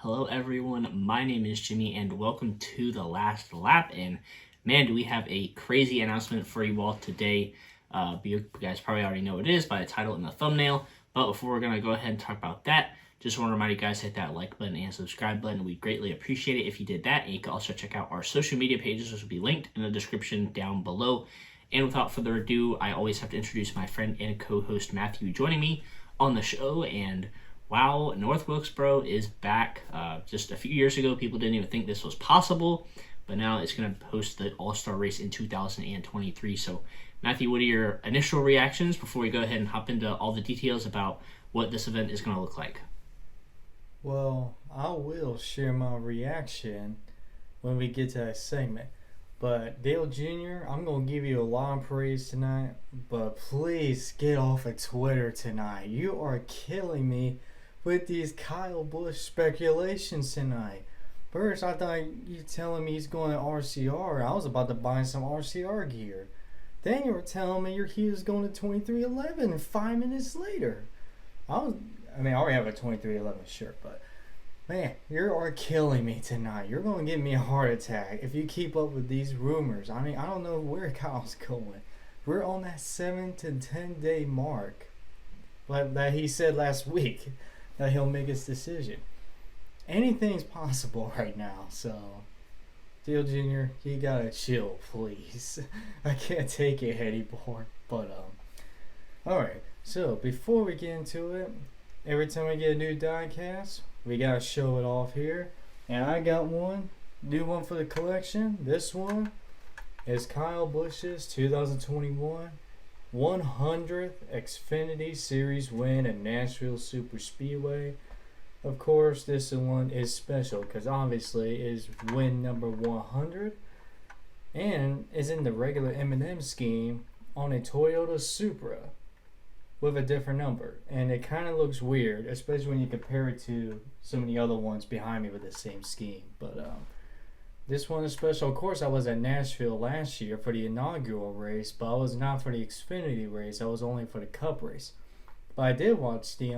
Hello everyone, my name is Jimmy and welcome to the last lap. And man, do we have a crazy announcement for you all today. You guys probably already know what it is by the title and the thumbnail, but before we're going to go ahead and talk about that, just want to remind you guys to hit that like button and subscribe button. We'd greatly appreciate it if you did that. And you can also check out our social media pages, which will be linked in the description down below. And without further ado, I always have to introduce my friend and co-host Matthew joining me on the show. And wow, North Wilkesboro is back. Just a few years ago, people didn't even think this was possible, but now it's going to host the All-Star race in 2023. So, Matthew, what are your initial reactions before we go ahead and hop into all the details about what this event is going to look like? Well, I will share my reaction when we get to that segment. But Dale Jr., I'm going to give you a lot of praise tonight, but please get off of Twitter tonight. You are killing me with these Kyle Busch speculations tonight. First, I thought you telling me he's going to RCR. I was about to buy some RCR gear. Then you were telling me he was going to 2311 5 minutes later. I already have a 2311 shirt, but man, you are killing me tonight. You're going to give me a heart attack if you keep up with these rumors. I don't know where Kyle's going. We're on that 7 to 10 day mark that he said last week that he'll make his decision. Anything's possible right now, so Dale Jr., you gotta chill, please. I can't take it anymore. But alright, so before we get into it, every time we get a new diecast, we gotta show it off here. And I got one, new one for the collection. This one is Kyle Busch's 2021 100th Xfinity Series win at Nashville Super Speedway. Of course, this one is special because obviously it is win number 100 and is in the regular M&M scheme on a Toyota Supra with a different number. And it kind of looks weird, especially when you compare it to some of the other ones behind me with the same scheme. But this one is special. Of course, I was at Nashville last year for the inaugural race, but I was not for the Xfinity race. I was only for the Cup race. But I did watch the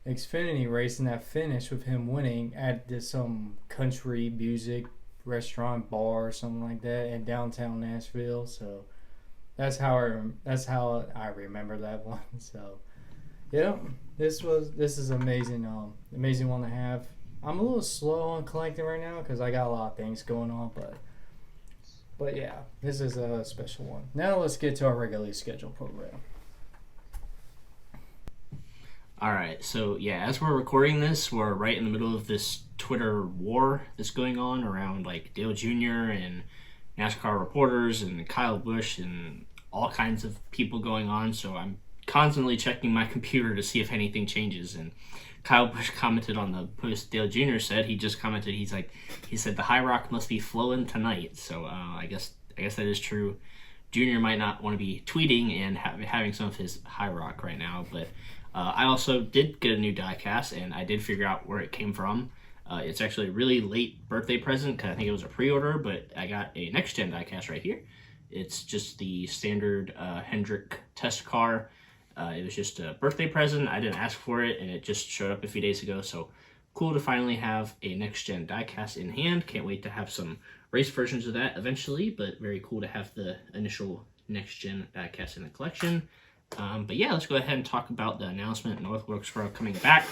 Xfinity race and that finish with him winning at this country music restaurant bar or something like that in downtown Nashville. So that's how I remember that one. So yeah, this is amazing. Amazing one to have. I'm a little slow on collecting right now because I got a lot of things going on, but yeah, this is a special one. Now let's get to our regularly scheduled program. Alright, so yeah, as we're recording this, we're right in the middle of this Twitter war that's going on around like Dale Jr. and NASCAR reporters and Kyle Busch and all kinds of people going on, so I'm constantly checking my computer to see if anything changes. And Kyle Busch commented on the post Dale Jr. said. He just commented, he said the High Rock must be flowing tonight. So I guess that is true. Jr. might not want to be tweeting and having some of his High Rock right now, but I also did get a new diecast, and I did figure out where it came from. It's actually a really late birthday present because I think it was a pre-order, but I got a next-gen diecast right here. It's just the standard Hendrick test car. It was just a birthday present. I didn't ask for it, and it just showed up a few days ago. So cool to finally have a next-gen diecast in hand. Can't wait to have some race versions of that eventually, but very cool to have the initial next-gen diecast in the collection. But yeah, let's go ahead and talk about the announcement. North Wilkesboro coming back.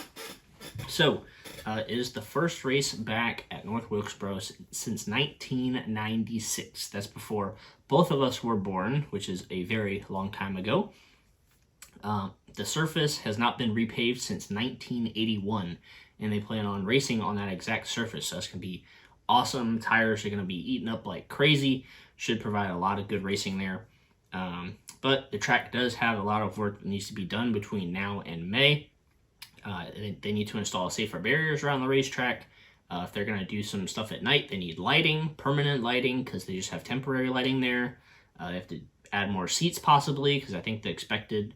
So it is the first race back at North Wilkesboro since 1996. That's before both of us were born, which is a very long time ago. The surface has not been repaved since 1981, and they plan on racing on that exact surface. So it's going to be awesome. Tires are going to be eaten up like crazy. Should provide a lot of good racing there. But the track does have a lot of work that needs to be done between now and May. They need to install safer barriers around the racetrack. If they're going to do some stuff at night, they need lighting, permanent lighting, because they just have temporary lighting there. They have to add more seats possibly, because I think the expected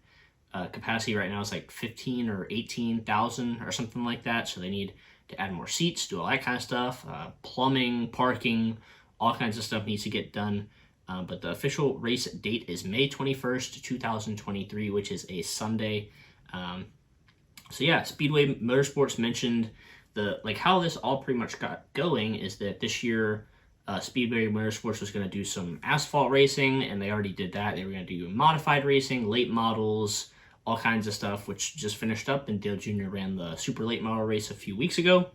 capacity right now is like 15 or 18,000 or something like that. So they need to add more seats, do all that kind of stuff. Plumbing, parking, all kinds of stuff needs to get done. But the official race date is May 21st, 2023, which is a Sunday. So yeah, Speedway Motorsports mentioned the like how this all pretty much got going is that this year Speedway Motorsports was going to do some asphalt racing, and they already did that. They were going to do modified racing, late models, all kinds of stuff, which just finished up. And Dale Jr. ran the super late model race a few weeks ago.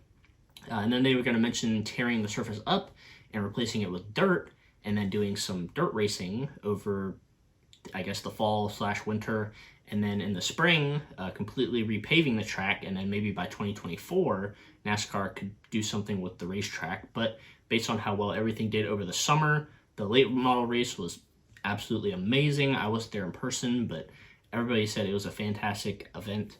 And then they were going to mention tearing the surface up and replacing it with dirt, and then doing some dirt racing over, I guess, the fall/winter, and then in the spring, completely repaving the track, and then maybe by 2024, NASCAR could do something with the racetrack. But based on how well everything did over the summer, the late model race was absolutely amazing. I wasn't there in person, but everybody said it was a fantastic event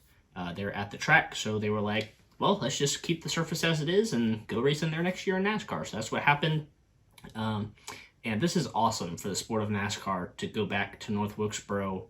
there at the track. So they were like, well, let's just keep the surface as it is and go racing there next year in NASCAR. So that's what happened. And this is awesome for the sport of NASCAR to go back to North Wilkesboro,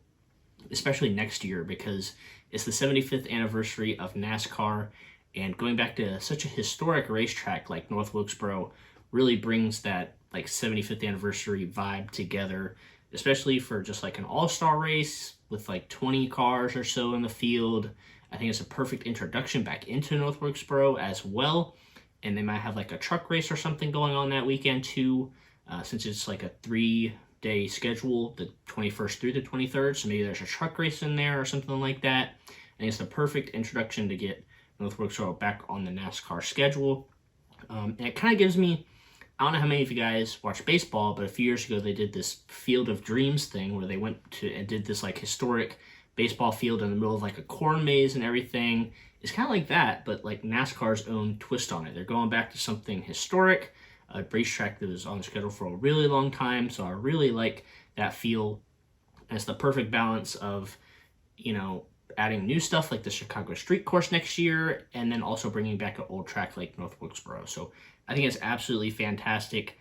especially next year, because it's the 75th anniversary of NASCAR, and going back to such a historic racetrack like North Wilkesboro really brings that like 75th anniversary vibe together, especially for just like an all-star race with like 20 cars or so in the field. I think it's a perfect introduction back into North Wilkesboro as well. And they might have like a truck race or something going on that weekend too, since it's like a 3-day schedule, the 21st through the 23rd. So maybe there's a truck race in there or something like that. And it's the perfect introduction to get North Wilkesboro back on the NASCAR schedule. And it kind of gives me, I don't know how many of you guys watch baseball, but a few years ago they did this Field of Dreams thing where they went to and did this like historic baseball field in the middle of like a corn maze and everything. It's kind of like that, but like NASCAR's own twist on it. They're going back to something historic, a racetrack that was on the schedule for a really long time. So I really like that feel. And it's the perfect balance of, you know, adding new stuff like the Chicago Street Course next year, and then also bringing back an old track like North Wilkesboro. So I think it's absolutely fantastic.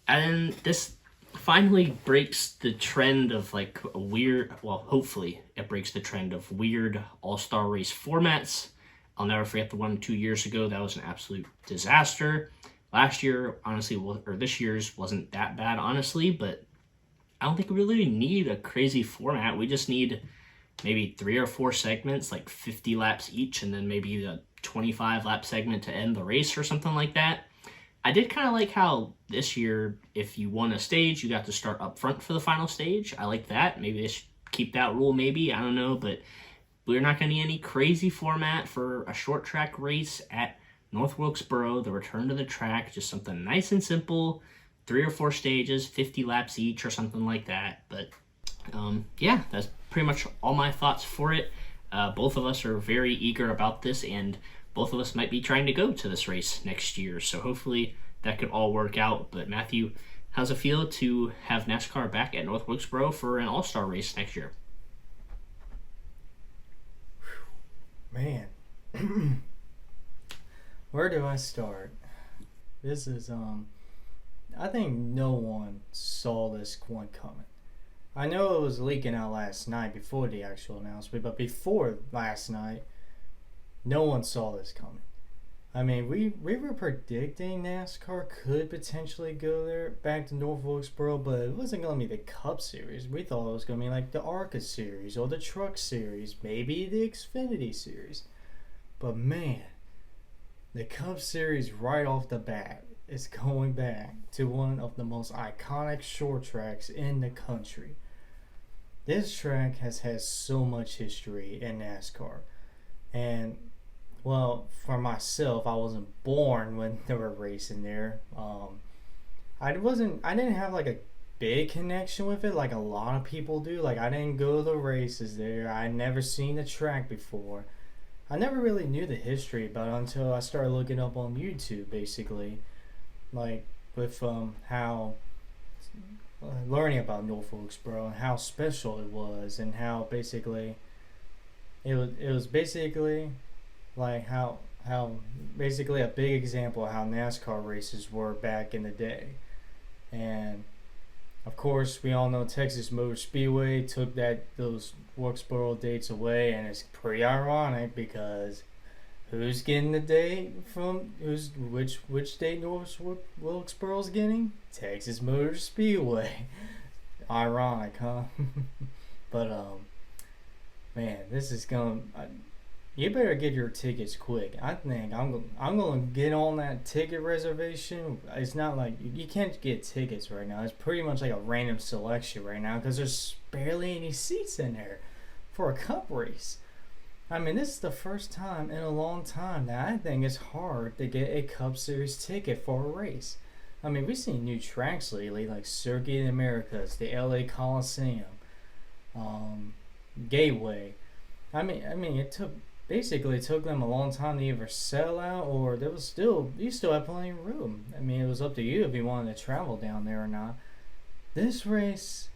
And this finally breaks the trend of like a weird, well, hopefully it breaks the trend of weird all-star race formats. I'll never forget the one 2 years ago. That was an absolute disaster. Last year, honestly, or this year's wasn't that bad, honestly, but I don't think we really need a crazy format. We just need maybe 3 or 4 segments, like 50 laps each, and then maybe the 25-lap segment to end the race or something like that. I did kind of like how this year, if you won a stage, you got to start up front for the final stage. I like that. Maybe they should keep that rule, maybe. I don't know, but we're not going to need any crazy format for a short track race at North Wilkesboro, the return to the track. Just something nice and simple, 3 or 4 stages, 50 laps each or something like that. But yeah, that's pretty much all my thoughts for it. Both of us are very eager about this, and both of us might be trying to go to this race next year. So hopefully that could all work out. But Matthew, how's it feel to have NASCAR back at North Wilkesboro for an all-star race next year? Man, where do I start? This is I think no one saw this one coming. I know it was leaking out last night before the actual announcement, but before last night, no one saw this coming. I mean, we were predicting NASCAR could potentially go there back to North Wilkesboro, but it wasn't going to be the Cup Series. We thought it was going to be like the ARCA Series or the Truck Series, maybe the Xfinity Series. But man, the Cup Series right off the bat is going back to one of the most iconic short tracks in the country. This track has had so much history in NASCAR. And well, for myself, I wasn't born when they were racing there. I didn't have like a big connection with it like a lot of people do. Like I didn't go to the races there. I never seen the track before. I never really knew the history about it until I started looking up on YouTube, basically, like with how learning about North Wilkesboro and how special it was, and how basically it was basically like how basically a big example of how NASCAR races were back in the day. And of course, we all know Texas Motor Speedway took those Wilkesboro dates away, and it's pretty ironic because who's getting the date from which date North Wilkesboro's getting? Texas Motor Speedway. Ironic, huh? But man, this is going. You better get your tickets quick. I think I'm gonna get on that ticket reservation. It's not like you can't get tickets right now. It's pretty much like a random selection right now because there's barely any seats in there for a cup race. I mean, this is the first time in a long time that I think it's hard to get a Cup Series ticket for a race. I mean, we've seen new tracks lately, like Circuit Americas, the LA Coliseum, um, Gateway. I mean, it took them a long time to either sell out or there was still you still have plenty of room. I mean, it was up to you if you wanted to travel down there or not. This race,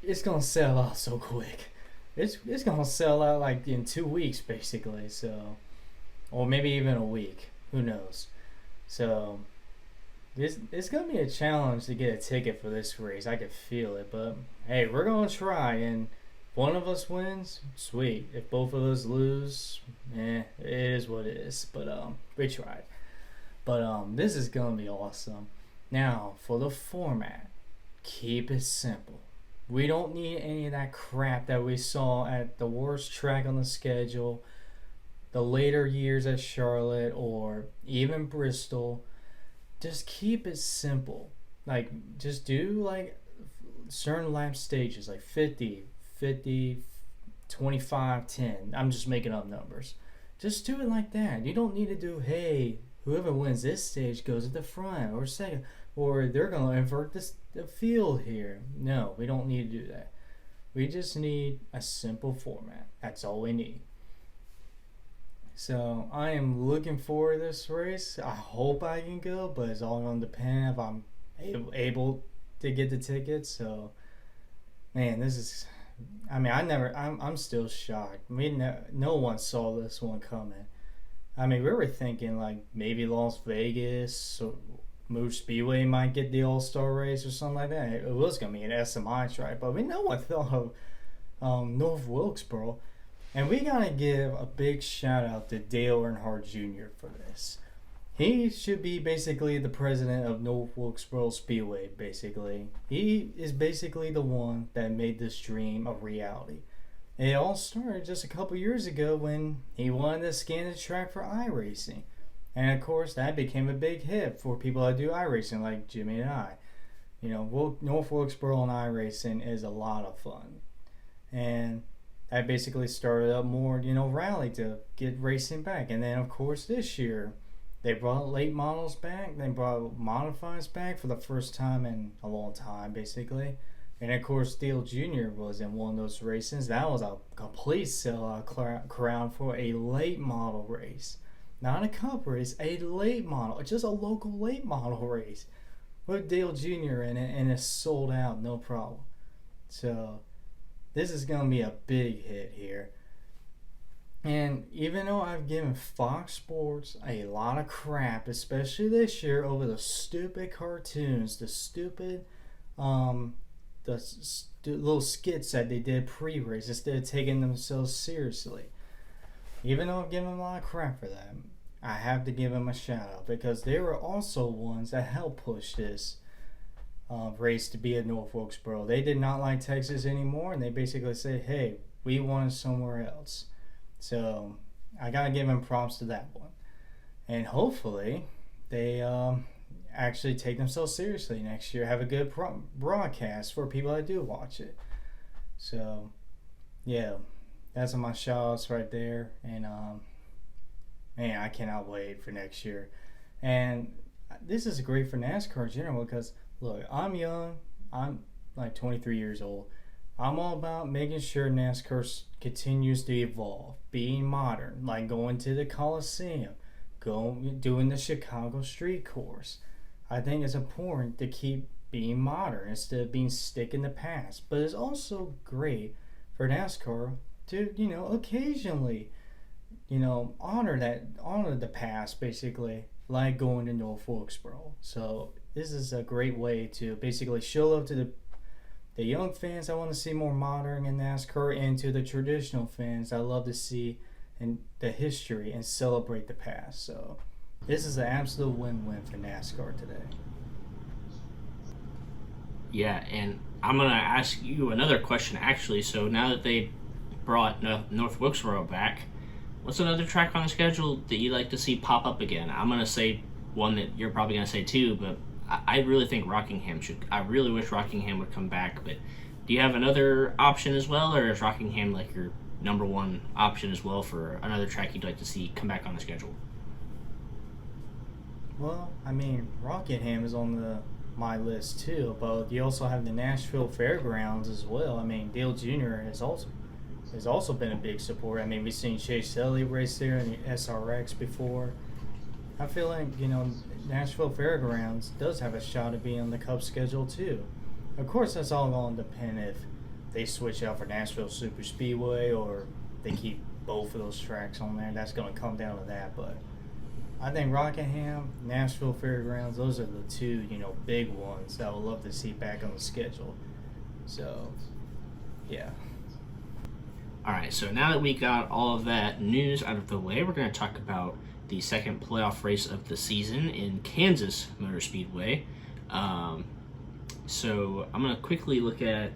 it's gonna sell out so quick. It's gonna sell out like in 2 weeks basically. So, or maybe even a week. Who knows? So it's gonna be a challenge to get a ticket for this race. I can feel it, but hey, we're gonna try. And if one of us wins, sweet. If both of us lose, it is what it is. But we tried. But this is gonna be awesome. Now for the format, keep it simple. We don't need any of that crap that we saw at the worst track on the schedule, the later years at Charlotte or even Bristol. Just keep it simple. Like, just do like certain lap stages, like 50, 50, 25, 10. I'm just making up numbers. Just do it like that. You don't need to do, hey, whoever wins this stage goes at the front or second, or they're going to invert the field here. No, we don't need to do that. We just need a simple format. That's all we need. So I am looking forward to this race. I hope I can go, but it's all going to depend if I'm able to get the tickets. So, man, this is. I mean, I'm still shocked. No one saw this one coming. I mean, we were thinking like maybe Las Vegas or Moose Speedway might get the All-Star race or something like that. It was going to be an SMI track, but no one thought of North Wilkesboro. And we got to give a big shout out to Dale Earnhardt Jr. for this. He should be basically the president of North Wilkesboro Speedway, basically. He is basically the one that made this dream a reality. It all started just a couple years ago when he wanted to scan the track for iRacing. And of course, that became a big hit for people that do iRacing like Jimmy and I. You know, North Wilkesboro and iRacing is a lot of fun. And that basically started up more, rally to get racing back. And then, of course, this year, they brought late models back. They brought modifieds back for the first time in a long time, basically. And, of course, Dale Jr. was in one of those races. That was a complete sellout crown for a late model race. Not a cup race, a late model. Just a local late model race. With Dale Jr. in it, and it's sold out, no problem. So, this is going to be a big hit here. And even though I've given Fox Sports a lot of crap, especially this year, over the stupid cartoons, the stupid, little skits that they did pre-race instead of taking themselves seriously. Even though I've given them a lot of crap for that, I have to give them a shout out because they were also ones that helped push this race to be at North Wilkesboro. They did not like Texas anymore, and they basically said, hey, we want it somewhere else. So I got to give them props to that one. And hopefully they actually take themselves seriously next year, have a good broadcast for people that do watch it. So, yeah. That's my shout-outs right there. And, man, I cannot wait for next year. And this is great for NASCAR in general because, look, I'm young. I'm like 23 years old. I'm all about making sure NASCAR continues to evolve, being modern, like going to the Coliseum, doing the Chicago Street Course. I think it's important to keep being modern instead of being stuck in the past. But it's also great for NASCAR to, occasionally, honor the past, basically, like going to North Wilkesboro. So this is a great way to basically show love to the young fans that want to see more modern in NASCAR and to the traditional fans that love to see and the history and celebrate the past. So this is an absolute win-win for NASCAR today. Yeah, and I'm going to ask you another question, actually. So now that they brought North Wilkesboro back, What's another track on the schedule that you'd like to see pop up again? I'm gonna say one that you're probably gonna say too, but I really think Rockingham should. I really wish Rockingham would come back. But do you have another option as well, or is Rockingham like your number one option as well for another track you'd like to see come back on the schedule? Well, I mean, Rockingham is on my list too, but you also have the Nashville Fairgrounds as well. I mean, Dale Jr. has also been a big support. I mean, we've seen Chase Elliott race there in the SRX before. I feel like, Nashville Fairgrounds does have a shot at being on the Cup schedule too. Of course, that's all going to depend if they switch out for Nashville Super Speedway or they keep both of those tracks on there. That's going to come down to that. But I think Rockingham, Nashville Fairgrounds, those are the two, big ones that I would love to see back on the schedule. So, yeah. All right, so now that we got all of that news out of the way, we're going to talk about the second playoff race of the season in Kansas Motor Speedway. So I'm going to quickly look at.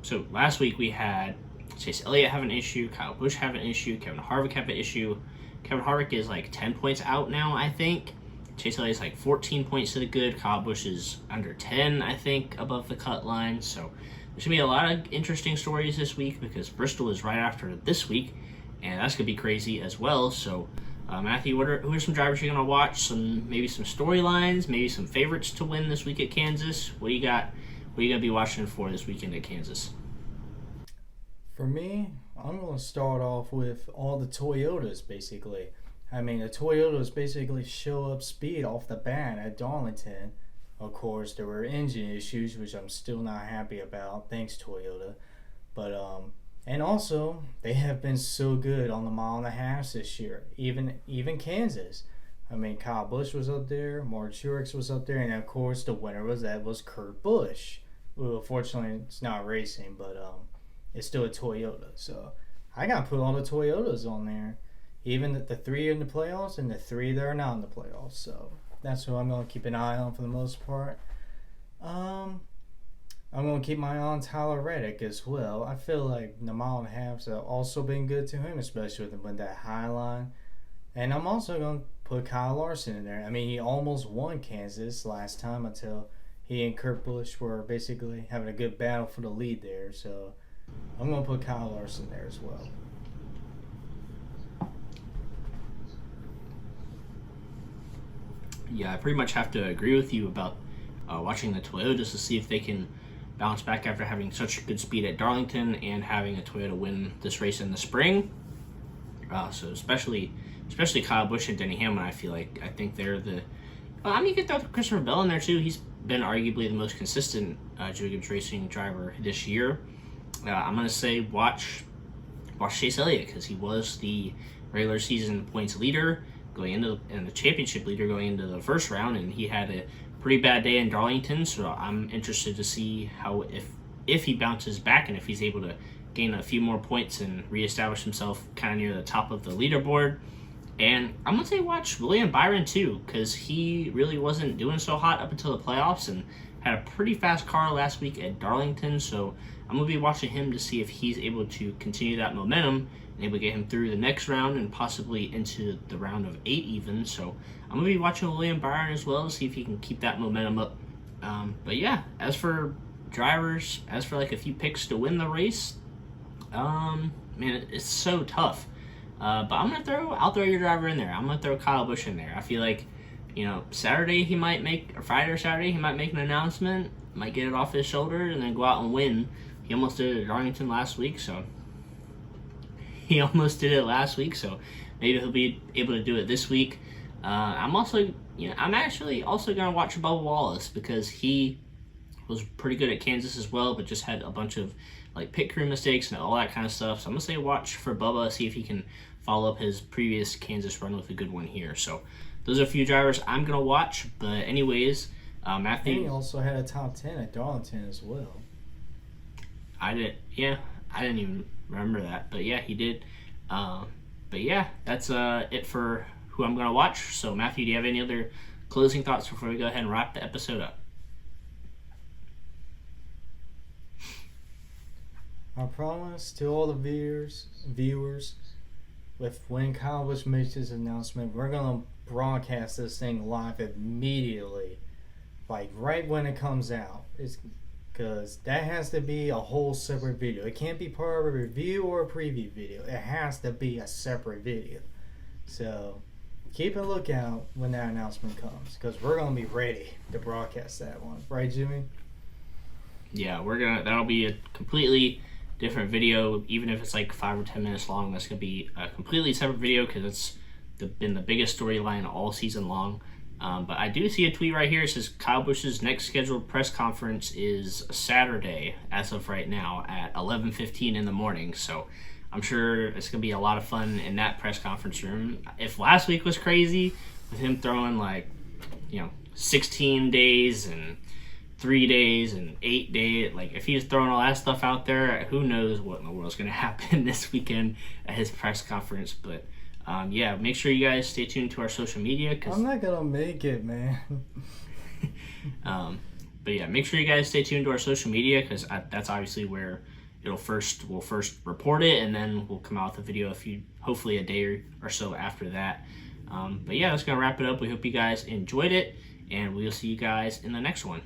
So last week we had Chase Elliott have an issue, Kyle Busch have an issue, Kevin Harvick have an issue. Kevin Harvick is like 10 points out now, I think. Chase Elliott's like 14 points to the good. Kyle Busch is under 10, I think, above the cut line. So there's going to be a lot of interesting stories this week because Bristol is right after this week, and that's going to be crazy as well. So, Matthew, who are some drivers you're going to watch? Maybe some storylines, maybe some favorites to win this week at Kansas. What do you got? What are you going to be watching for this weekend at Kansas? For me, I'm going to start off with all the Toyotas, basically. I mean, the Toyotas basically show up speed off the bat at Darlington. Of course, there were engine issues, which I'm still not happy about. Thanks, Toyota. But, and also, they have been so good on the mile and a half this year. Even Kansas. I mean, Kyle Busch was up there, Mark Truex was up there, and of course, the winner was Kurt Busch. Well, fortunately, it's not racing, but it's still a Toyota. So I got to put all the Toyotas on there. Even the three in the playoffs and the three that are not in the playoffs. So that's who I'm going to keep an eye on for the most part. I'm going to keep my eye on Tyler Reddick as well. I feel like the mile and a halves have also been good to him, especially with that high line. And I'm also going to put Kyle Larson in there. I mean, he almost won Kansas last time until he and Kurt Busch were basically having a good battle for the lead there. So I'm going to put Kyle Larson there as well. Yeah, I pretty much have to agree with you about watching the Toyotas to see if they can bounce back after having such good speed at Darlington and having a Toyota win this race in the spring. So especially Kyle Busch and Denny Hamlin, I think they're the. You could throw Christopher Bell in there too. He's been arguably the most consistent Joe Gibbs Racing driver this year. I'm gonna say watch Chase Elliott because he was the regular season points leader going into and the championship leader going into the first round, and he had a pretty bad day in Darlington. So I'm interested to see how if he bounces back and if he's able to gain a few more points and reestablish himself kind of near the top of the leaderboard. And I'm going to say watch William Byron too, because he really wasn't doing so hot up until the playoffs and had a pretty fast car last week at Darlington. So I'm going to be watching him to see if he's able to continue that momentum and able to get him through the next round and possibly into the round of 8 even. So I'm going to be watching William Byron as well to see if he can keep that momentum up. But yeah, as for drivers, as for like a few picks to win the race, man, it's so tough. But I'll throw your driver in there. I'm gonna throw Kyle Busch in there. I feel like, Saturday he might make, or Friday or Saturday he might make an announcement, might get it off his shoulder, and then go out and win. He almost did it at Darlington last week, so maybe he'll be able to do it this week. I'm actually also gonna watch Bubba Wallace because he was pretty good at Kansas as well, but just had a bunch of like pit crew mistakes and all that kind of stuff. So I'm gonna say watch for Bubba, see if he can follow up his previous Kansas run with a good one here. So those are a few drivers I'm gonna watch. But anyways, Matthew. And he also had a top 10 at Darlington as well. I didn't even remember that, but yeah, he did. But yeah, that's it for who I'm gonna watch. So Matthew, do you have any other closing thoughts before we go ahead and wrap the episode up? I promise to all the viewers with when Kyle Busch makes his announcement, we're gonna broadcast this thing live immediately, like right when it comes out. It's because that has to be a whole separate video. It can't be part of a review or a preview video. It has to be a separate video. So keep a lookout when that announcement comes, because we're gonna be ready to broadcast that one, right, Jimmy? Yeah, that'll be a completely different video. Even if it's like 5 or 10 minutes long, that's gonna be a completely separate video because it's been the biggest storyline all season long. But I do see a tweet right here. It says Kyle Busch's next scheduled press conference is Saturday, as of right now, at 11:15 in the morning. So I'm sure it's going to be a lot of fun in that press conference room. If last week was crazy, with him throwing 16 days and 3 days and 8 days, like if he's throwing all that stuff out there, who knows what in the world's going to happen this weekend at his press conference. But yeah, make sure you guys stay tuned to our social media. I'm not going to make it, man. But yeah, make sure you guys stay tuned to our social media, because that's obviously where we'll first report it, and then we'll come out with a video hopefully a day or so after that. But yeah, that's going to wrap it up. We hope you guys enjoyed it, and we'll see you guys in the next one.